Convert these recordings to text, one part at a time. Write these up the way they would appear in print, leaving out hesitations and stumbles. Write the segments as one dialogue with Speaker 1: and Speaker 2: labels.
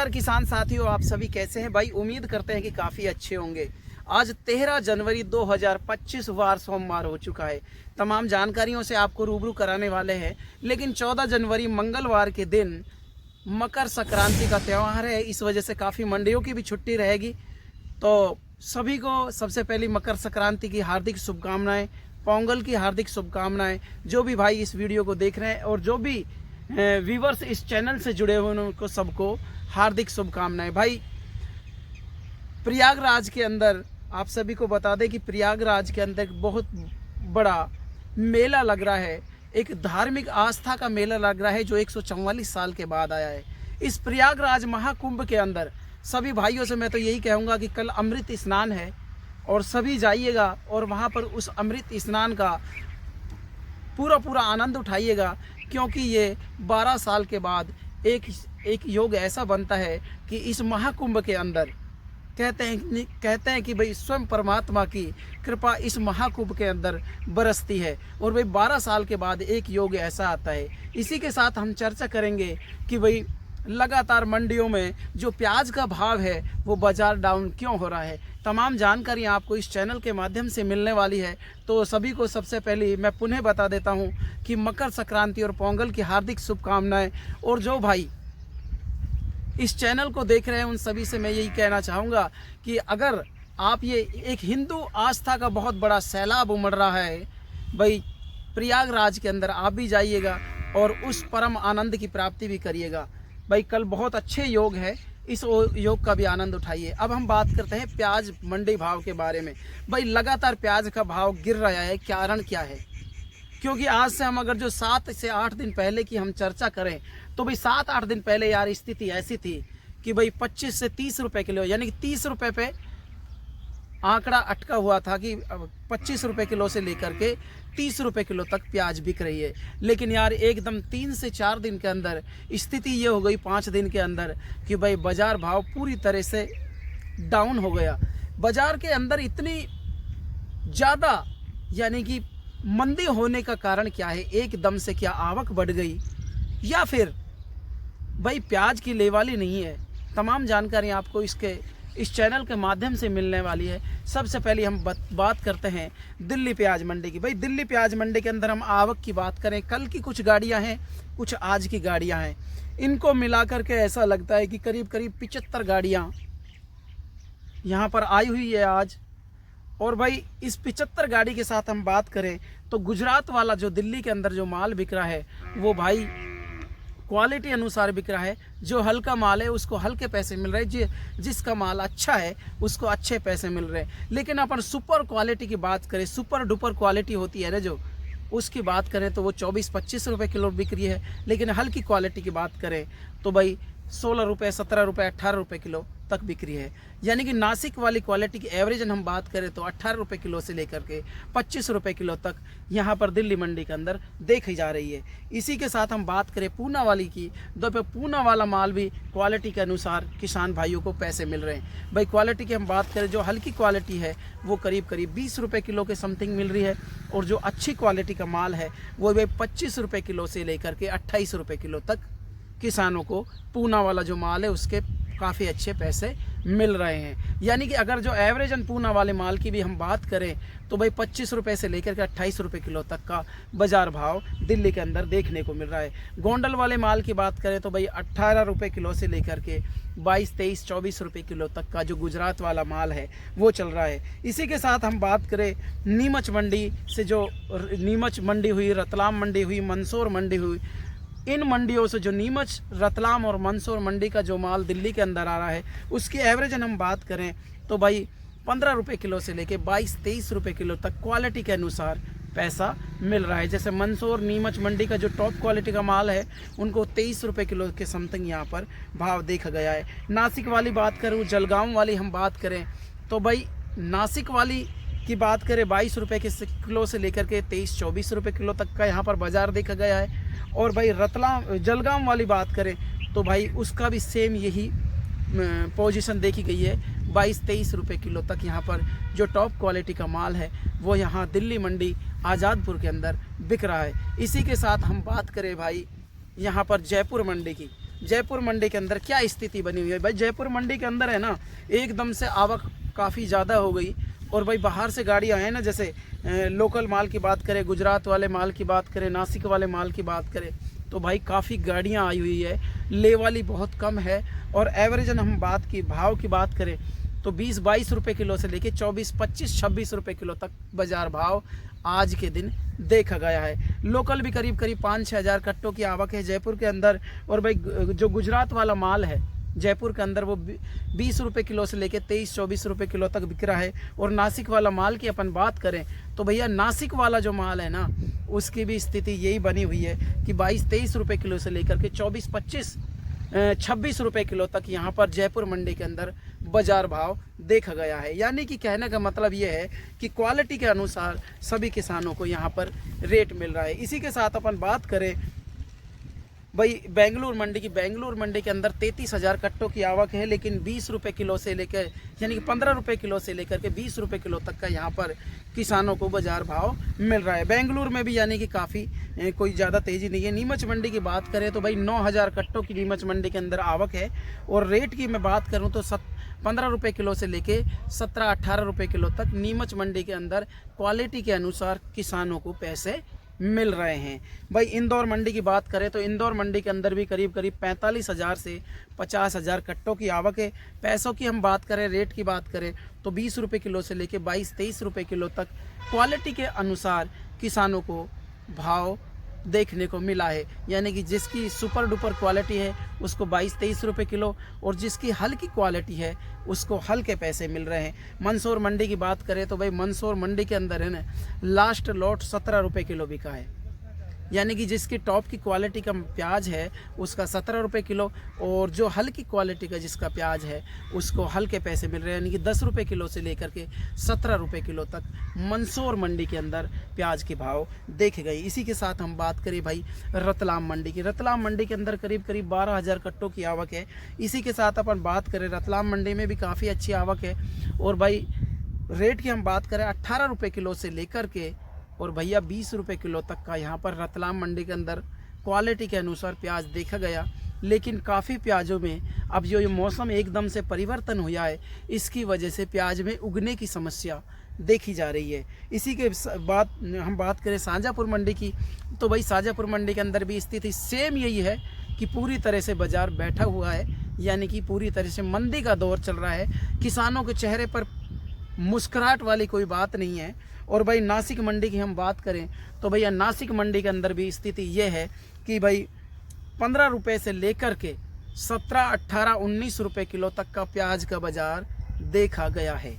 Speaker 1: नमस्कार किसान साथियों, आप सभी कैसे हैं भाई। उम्मीद करते हैं कि काफ़ी अच्छे होंगे। आज 13 जनवरी 2025 वार सोमवार हो चुका है। तमाम जानकारियों से आपको रूबरू कराने वाले हैं। लेकिन 14 जनवरी मंगलवार के दिन मकर संक्रांति का त्यौहार है। इस वजह से काफ़ी मंडियों की भी छुट्टी रहेगी। तो सभी को सबसे पहली मकर संक्रांति की हार्दिक शुभकामनाएं, पोंगल की हार्दिक शुभकामनाएं। जो भी भाई इस वीडियो को देख रहे हैं और जो भी व्यूवर्स इस चैनल से जुड़े हुए उनको सबको हार्दिक शुभकामनाएं। भाई प्रयागराज के अंदर आप सभी को बता दें कि प्रयागराज के अंदर बहुत बड़ा मेला लग रहा है। एक धार्मिक आस्था का मेला लग रहा है जो 144 साल के बाद आया है। इस प्रयागराज महाकुंभ के अंदर सभी भाइयों से मैं तो यही कहूँगा कि कल अमृत स्नान है और सभी जाइएगा और वहाँ पर उस अमृत स्नान का पूरा आनंद उठाइएगा। क्योंकि ये 12 साल के बाद एक योग ऐसा बनता है कि इस महाकुंभ के अंदर कहते हैं कि भाई स्वयं परमात्मा की कृपा इस महाकुंभ के अंदर बरसती है। और भाई 12 साल के बाद एक योग ऐसा आता है। इसी के साथ हम चर्चा करेंगे कि भाई लगातार मंडियों में जो प्याज का भाव है वो बाज़ार डाउन क्यों हो रहा है। तमाम जानकारियाँ आपको इस चैनल के माध्यम से मिलने वाली है। तो सभी को सबसे पहले मैं पुनः बता देता हूँ कि मकर संक्रांति और पोंगल की हार्दिक शुभकामनाएं। और जो भाई इस चैनल को देख रहे हैं उन सभी से मैं यही कहना चाहूँगा कि अगर आप ये एक हिंदू आस्था का बहुत बड़ा सैलाब उमड़ रहा है, भाई प्रयागराज के अंदर आप भी जाइएगा और उस परम आनंद की प्राप्ति भी करिएगा। भाई कल बहुत अच्छे योग है, इस योग का भी आनंद उठाइए। अब हम बात करते हैं प्याज मंडी भाव के बारे में। भाई लगातार प्याज का भाव गिर रहा है, कारण क्या है? क्योंकि आज से हम अगर जो 7 से 8 दिन पहले की हम चर्चा करें तो भाई 7-8 दिन पहले यार स्थिति ऐसी थी कि भाई 25 से 30 रुपए किलो, यानी कि 30 रुपए पे आंकड़ा अटका हुआ था कि 25 रुपए किलो से लेकर के 30 रुपए किलो तक प्याज बिक रही है। लेकिन यार एकदम 3 से 4 दिन के अंदर स्थिति ये हो गई, 5 दिन के अंदर, कि भाई बाज़ार भाव पूरी तरह से डाउन हो गया। बाज़ार के अंदर इतनी ज़्यादा यानी कि मंदी होने का कारण क्या है? एकदम से क्या आवक बढ़ गई या फिर भाई प्याज की लेवाली नहीं है? तमाम जानकारी आपको इस चैनल के माध्यम से मिलने वाली है। सबसे पहले हम बात करते हैं दिल्ली प्याज मंडी की। भाई दिल्ली प्याज मंडी के अंदर हम आवक की बात करें, कल की कुछ गाड़ियां हैं, कुछ आज की गाड़ियां हैं, इनको मिलाकर के ऐसा लगता है कि करीब 75 गाड़ियां यहां पर आई हुई है आज। और भाई इस 75 गाड़ी के साथ हम बात करें तो गुजरात वाला जो दिल्ली के अंदर जो माल बिक रहा है वो भाई क्वालिटी अनुसार बिक रहा है। जो हल्का माल है उसको हल्के पैसे मिल रहे हैं, जिसका माल अच्छा है उसको अच्छे पैसे मिल रहे हैं। लेकिन अपन सुपर क्वालिटी की बात करें, सुपर डुपर क्वालिटी होती है ना जो, उसकी बात करें तो वो 24-25 रुपये किलो बिक रही है। लेकिन हल्की क्वालिटी की बात करें तो भाई 16 रुपये, 17 रुपये, 18 रुपये किलो तक बिक रही है। यानी कि नासिक वाली क्वालिटी की एवरेज हम बात करें तो 18 रुपये किलो से लेकर के 25 रुपये किलो तक यहाँ पर दिल्ली मंडी के अंदर देखी जा रही है। इसी के साथ हम बात करें पूना वाली की, तो पूना वाला माल भी क्वालिटी के अनुसार किसान भाइयों को पैसे मिल रहे हैं। भाई क्वालिटी की हम बात करें, जो हल्की क्वालिटी है वो करीब 20 रुपये किलो के समथिंग मिल रही है। और जो अच्छी क्वालिटी का माल है वो भाई 25 रुपये किलो से लेकर के 28 रुपये किलो तक किसानों को पूना वाला जो माल है उसके काफ़ी अच्छे पैसे मिल रहे हैं। यानी कि अगर जो एवरेज पूना वाले माल की भी हम बात करें तो भाई 25 रुपये से लेकर के 28 रुपये किलो तक का बाज़ार भाव दिल्ली के अंदर देखने को मिल रहा है। गोंडल वाले माल की बात करें तो भाई 18 रुपये किलो से लेकर के 22, 23, 24 रुपये किलो तक का जो गुजरात वाला माल है वो चल रहा है। इसी के साथ हम बात करें नीमच मंडी से, जो नीमच मंडी हुई, रतलाम मंडी हुई, मंदसौर मंडी हुई, इन मंडियों से जो नीमच, रतलाम और मंदसौर मंडी का जो माल दिल्ली के अंदर आ रहा है उसकी एवरेज हम बात करें तो भाई 15 रुपये किलो से लेके 22-23 रुपये किलो तक क्वालिटी के अनुसार पैसा मिल रहा है। जैसे मंदसौर नीमच मंडी का जो टॉप क्वालिटी का माल है उनको 23 रुपये किलो के समथिंग यहाँ पर भाव देखा गया है। नासिक वाली बात करूँ, जलगांव वाली हम बात करें तो भाई नासिक वाली की बात करें 22 रुपये के किलो से लेकर के 23-24 रुपये किलो तक का यहाँ पर बाज़ार देखा गया है। और भाई जलगांव वाली बात करें तो भाई उसका भी सेम यही पोजीशन देखी गई है, 22-23 रुपये किलो तक यहाँ पर जो टॉप क्वालिटी का माल है वो यहाँ दिल्ली मंडी आज़ादपुर के अंदर बिक रहा है। इसी के साथ हम बात करें भाई यहाँ पर जयपुर मंडी की, जयपुर मंडी के अंदर क्या स्थिति बनी हुई है। भाई जयपुर मंडी के अंदर है ना, एकदम से आवक काफ़ी ज़्यादा हो गई। और भाई बाहर से गाड़ियाँ हैं ना, जैसे लोकल माल की बात करें, गुजरात वाले माल की बात करें, नासिक वाले माल की बात करें, तो भाई काफ़ी गाड़ियाँ आई हुई है। ले वाली बहुत कम है। और एवरेजन हम भाव की बात करें तो 20-22 रुपये किलो से लेके 24-25-26 रुपये किलो तक बाज़ार भाव आज के दिन देखा गया है। लोकल भी करीब 5-6 हज़ार कट्टों की आवक है जयपुर के अंदर। और भाई जो गुजरात वाला माल है जयपुर के अंदर, वो 20 रुपये किलो से लेके 23-24 रुपये किलो तक बिक रहा है। और नासिक वाला माल की अपन बात करें तो भैया नासिक वाला जो माल है ना, उसकी भी स्थिति यही बनी हुई है कि 22-23 रुपये किलो से लेकर के 24-25-26 रुपये किलो तक यहाँ पर जयपुर मंडी के अंदर बाजार भाव देखा गया है। यानी कि कहने का मतलब ये है कि क्वालिटी के अनुसार सभी किसानों को यहाँ पर रेट मिल रहा है। इसी के साथ अपन बात करें भाई बेंगलुरु मंडी की, बेंगलुरु मंडी के अंदर 33,000 कट्टों की आवक है, लेकिन 20 रुपये किलो से लेकर यानी कि 15 रुपये किलो से लेकर के 20 रुपये किलो तक का यहाँ पर किसानों को बाजार भाव मिल रहा है। बेंगलुरु में भी यानी कि काफ़ी कोई ज़्यादा तेज़ी नहीं है। नीमच मंडी की बात करें तो भाई 9,000 कट्टों की नीमच मंडी के अंदर आवक है। और रेट की मैं बात करूँ तो 15 रुपये किलो से लेके 17-18 रुपये किलो तक नीमच मंडी के अंदर क्वालिटी के अनुसार किसानों को पैसे मिल रहे हैं। भाई इंदौर मंडी की बात करें तो इंदौर मंडी के अंदर भी करीब 45,000 से 50,000 कट्टों की आवक है। पैसों की हम बात करें, रेट की बात करें तो 20 रुपये किलो से लेके 22-23 रुपये किलो तक क्वालिटी के अनुसार किसानों को भाव देखने को मिला है। यानी कि जिसकी सुपर डुपर क्वालिटी है उसको 22-23 रुपये किलो, और जिसकी हल्की क्वालिटी है उसको हल्के पैसे मिल रहे हैं। मंदसौर मंडी की बात करें तो भाई मंदसौर मंडी के अंदर है ना, लास्ट लॉट 17 रुपये किलो बिका है। यानी कि जिसकी टॉप की क्वालिटी का प्याज है उसका 17 रुपये किलो, और जो हल्की क्वालिटी का जिसका प्याज है उसको हल्के पैसे मिल रहे हैं। यानी कि 10 रुपये किलो से लेकर के 17 रुपये किलो तक मंदसौर मंडी के अंदर प्याज के भाव देखे गए। इसी के साथ हम बात करें भाई रतलाम मंडी की, रतलाम मंडी के अंदर करीब 12,000 कट्टों की आवक है। इसी के साथ अपन बात करें रतलाम मंडी में भी काफ़ी अच्छी आवक है। और भाई रेट की हम बात करें 18 रुपये किलो से लेकर के और भैया 20 रुपये किलो तक का यहाँ पर रतलाम मंडी के अंदर क्वालिटी के अनुसार प्याज देखा गया। लेकिन काफ़ी प्याजों में अब जो ये मौसम एकदम से परिवर्तन हुआ है, इसकी वजह से प्याज में उगने की समस्या देखी जा रही है। इसी के बाद हम बात करें शाहजहाँपुर मंडी की, तो भाई शाहजहाँपुर मंडी के अंदर भी स्थिति सेम यही है कि पूरी तरह से बाज़ार बैठा हुआ है। यानी कि पूरी तरह से मंदी का दौर चल रहा है। किसानों के चेहरे पर मुस्कुराहट वाली कोई बात नहीं है। और भाई नासिक मंडी की हम बात करें तो भैया नासिक मंडी के अंदर भी स्थिति ये है कि भाई 15 रुपये से लेकर के 17, 18, 19 रुपये किलो तक का प्याज का बाज़ार देखा गया है।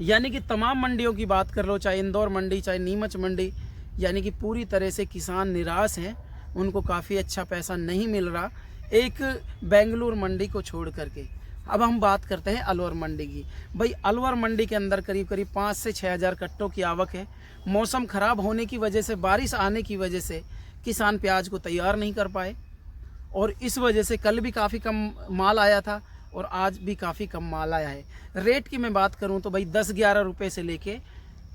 Speaker 1: यानी कि तमाम मंडियों की बात कर लो, चाहे इंदौर मंडी चाहे नीमच मंडी, यानी कि पूरी तरह से किसान निराश हैं, उनको काफ़ी अच्छा पैसा नहीं मिल रहा, एक बेंगलुरु मंडी को छोड़ करके। अब हम बात करते हैं अलवर मंडी की। भाई अलवर मंडी के अंदर करीब 5 से 6 हज़ार कट्टों की आवक है। मौसम ख़राब होने की वजह से, बारिश आने की वजह से किसान प्याज को तैयार नहीं कर पाए, और इस वजह से कल भी काफ़ी कम माल आया था और आज भी काफ़ी कम माल आया है। रेट की मैं बात करूं तो भाई 10-11 रुपये से लेके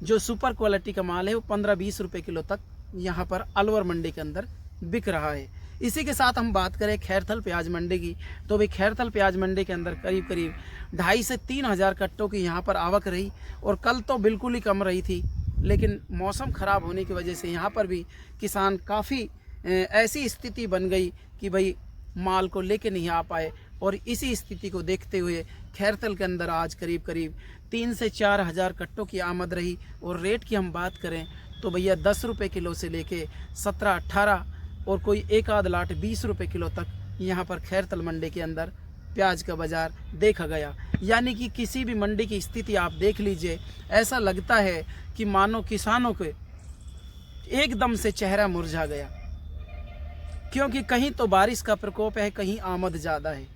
Speaker 1: जो सुपर क्वालिटी का माल है वो 15-20 रुपये किलो तक यहाँ पर अलवर मंडी के अंदर बिक रहा है। इसी के साथ हम बात करें खैरथल प्याज मंडी की, तो भाई खैरथल प्याज मंडी के अंदर करीब 2,500 से 3 हज़ार कट्टों की यहाँ पर आवक रही। और कल तो बिल्कुल ही कम रही थी, लेकिन मौसम ख़राब होने की वजह से यहाँ पर भी किसान काफ़ी ऐसी स्थिति बन गई कि भाई माल को लेके नहीं आ पाए। और इसी स्थिति को देखते हुए खैरथल के अंदर आज करीब 3 से 4 हज़ार कट्टों की आमद रही। और रेट की हम बात करें तो भैया 10 रुपये किलो से लेके 17-18 और कोई एक आध लाट 20 रुपये किलो तक यहाँ पर खैरथल मंडी के अंदर प्याज का बाज़ार देखा गया। यानी कि किसी भी मंडी की स्थिति आप देख लीजिए, ऐसा लगता है कि मानो किसानों के एकदम से चेहरा मुरझा गया, क्योंकि कहीं तो बारिश का प्रकोप है, कहीं आमद ज़्यादा है।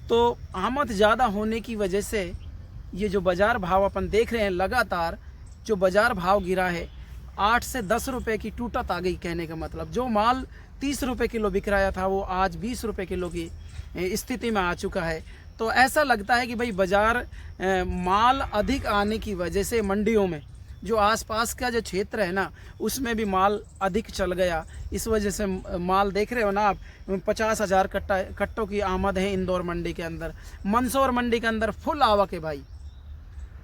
Speaker 1: तो आमद ज़्यादा होने की वजह से ये जो बाज़ार भाव अपन देख रहे हैं, लगातार जो बाज़ार भाव गिरा है 8 से 10 रुपये की टूटत आ गई। कहने का मतलब जो माल 30 रुपये किलो बिक रहा था वो आज 20 रुपये किलो की स्थिति में आ चुका है। तो ऐसा लगता है कि भाई बाज़ार माल अधिक आने की वजह से मंडियों में जो आसपास का जो क्षेत्र है ना उसमें भी माल अधिक चल गया। इस वजह से माल देख रहे हो ना आप, 50,000 कट्टों की आमद है इंदौर मंडी के अंदर। मंदसौर मंडी के अंदर फुल आवक है भाई,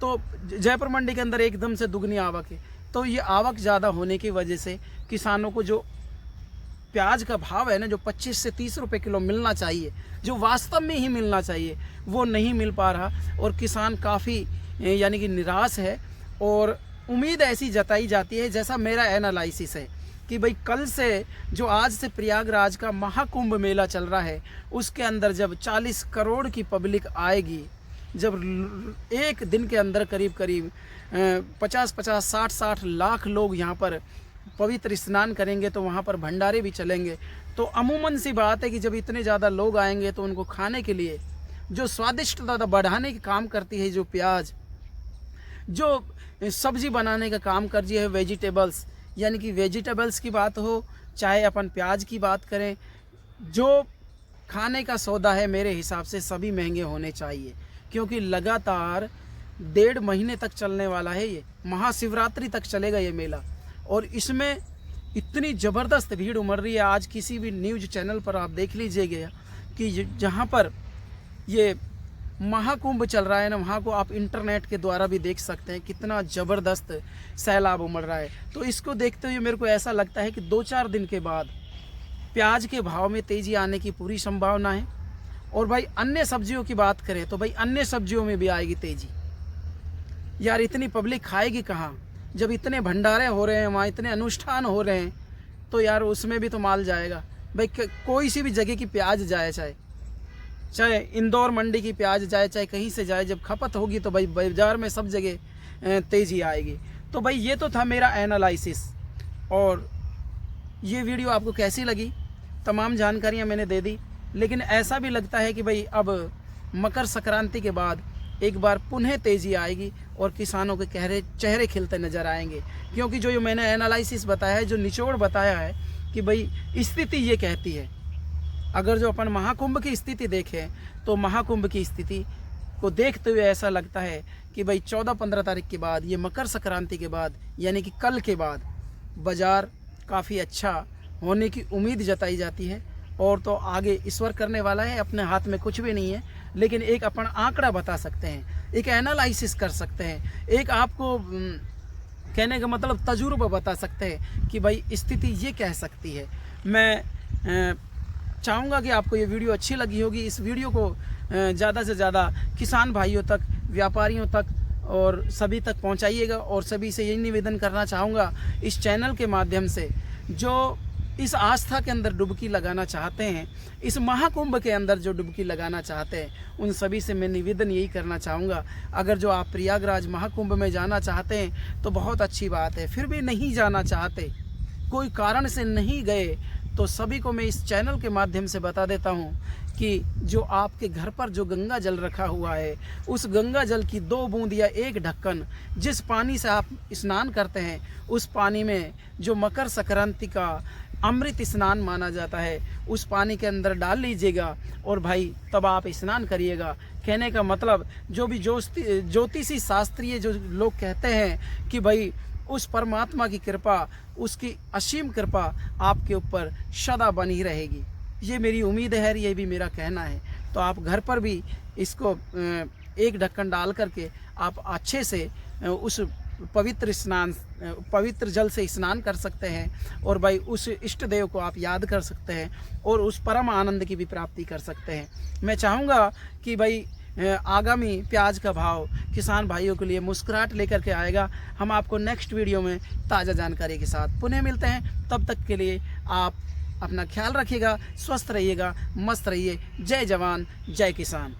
Speaker 1: तो जयपुर मंडी के अंदर एकदम से दुगनी आवक है। तो ये आवक ज़्यादा होने की वजह से किसानों को जो प्याज का भाव है ना, जो 25 से 30 रुपए किलो मिलना चाहिए, जो वास्तव में ही मिलना चाहिए, वो नहीं मिल पा रहा। और किसान काफ़ी यानी कि निराश है। और उम्मीद ऐसी जताई जाती है, जैसा मेरा एनालिसिस है कि भाई कल से जो आज से प्रयागराज का महाकुंभ मेला चल रहा है, उसके अंदर जब 40 करोड़ की पब्लिक आएगी, जब एक दिन के अंदर करीब करीब 50-50, 60-60 लाख लोग यहाँ पर पवित्र स्नान करेंगे, तो वहाँ पर भंडारे भी चलेंगे। तो अमूमन सी बात है कि जब इतने ज़्यादा लोग आएंगे तो उनको खाने के लिए जो स्वादिष्टता बढ़ाने के काम करती है, जो प्याज, जो सब्जी बनाने का काम करती है, वेजिटेबल्स, यानी कि वेजिटेबल्स की बात हो चाहे अपन प्याज की बात करें, जो खाने का सौदा है मेरे हिसाब से सभी महंगे होने चाहिए। क्योंकि लगातार 1.5 महीने तक चलने वाला है, ये महाशिवरात्रि तक चलेगा ये मेला। और इसमें इतनी ज़बरदस्त भीड़ उमड़ रही है। आज किसी भी न्यूज़ चैनल पर आप देख लीजिएगा कि जहाँ पर ये महाकुंभ चल रहा है ना, वहाँ को आप इंटरनेट के द्वारा भी देख सकते हैं, कितना ज़बरदस्त सैलाब उमड़ रहा है। तो इसको देखते हुए मेरे को ऐसा लगता है कि 2-4 दिन के बाद प्याज के भाव में तेज़ी आने की पूरी संभावना है। और भाई अन्य सब्जियों की बात करें तो भाई अन्य सब्जियों में भी आएगी तेज़ी। यार इतनी पब्लिक खाएगी कहाँ, जब इतने भंडारे हो रहे हैं, वहाँ इतने अनुष्ठान हो रहे हैं, तो यार उसमें भी तो माल जाएगा भाई। कोई सी भी जगह की प्याज जाए, चाहे इंदौर मंडी की प्याज जाए, चाहे कहीं से जाए, जब खपत होगी तो भाई बाज़ार में सब जगह तेज़ी आएगी। तो भाई ये तो था मेरा एनालिसिस। और ये वीडियो आपको कैसी लगी, तमाम जानकारियाँ मैंने दे दी। लेकिन ऐसा भी लगता है कि भाई अब मकर संक्रांति के बाद एक बार पुनः तेज़ी आएगी और किसानों के चेहरे खिलते नज़र आएंगे। क्योंकि जो मैंने एनालिसिस बताया है, जो निचोड़ बताया है कि भाई स्थिति ये कहती है। अगर जो अपन महाकुंभ की स्थिति देखें तो महाकुंभ की स्थिति को देखते हुए ऐसा लगता है कि भाई 14-15 तारीख के बाद, ये मकर संक्रांति के बाद, यानी कि कल के बाद बाज़ार काफ़ी अच्छा होने की उम्मीद जताई जाती है। और तो आगे ईश्वर करने वाला है, अपने हाथ में कुछ भी नहीं है। लेकिन एक अपन आंकड़ा बता सकते हैं, एक एनालिसिस कर सकते हैं, एक आपको कहने का मतलब तजुर्बा बता सकते हैं कि भाई स्थिति ये कह सकती है। मैं चाहूँगा कि आपको ये वीडियो अच्छी लगी होगी। इस वीडियो को ज़्यादा से ज़्यादा किसान भाइयों तक, व्यापारियों तक और सभी तक पहुँचाइएगा। और सभी से यही निवेदन करना चाहूँगा इस चैनल के माध्यम से, जो इस आस्था के अंदर डुबकी लगाना चाहते हैं, इस महाकुंभ के अंदर जो डुबकी लगाना चाहते हैं, उन सभी से मैं निवेदन यही करना चाहूँगा, अगर जो आप प्रयागराज महाकुंभ में जाना चाहते हैं तो बहुत अच्छी बात है। फिर भी नहीं जाना चाहते, कोई कारण से नहीं गए, तो सभी को मैं इस चैनल के माध्यम से बता देता हूँ कि जो आपके घर पर जो गंगा जल रखा हुआ है, उस गंगा जल की 2 बूंद या 1 ढक्कन, जिस पानी से आप स्नान करते हैं, उस पानी में जो मकर संक्रांति का अमृत स्नान माना जाता है, उस पानी के अंदर डाल लीजिएगा और भाई तब आप स्नान करिएगा। कहने का मतलब जो भी ज्योतिषी शास्त्रीय जो लोग कहते हैं कि भाई उस परमात्मा की कृपा, उसकी असीम कृपा आपके ऊपर सदा बनी रहेगी। ये मेरी उम्मीद है, ये भी मेरा कहना है। तो आप घर पर भी इसको 1 ढक्कन डाल करके आप अच्छे से उस पवित्र जल से स्नान कर सकते हैं और भाई उस इष्ट देव को आप याद कर सकते हैं और उस परम आनंद की भी प्राप्ति कर सकते हैं। मैं चाहूँगा कि भाई आगामी प्याज का भाव किसान भाइयों के लिए मुस्कुराहट लेकर के आएगा। हम आपको नेक्स्ट वीडियो में ताज़ा जानकारी के साथ पुनः मिलते हैं। तब तक के लिए आप अपना ख्याल रखिएगा, स्वस्थ रहिएगा, मस्त रहिए। जय जवान, जय किसान।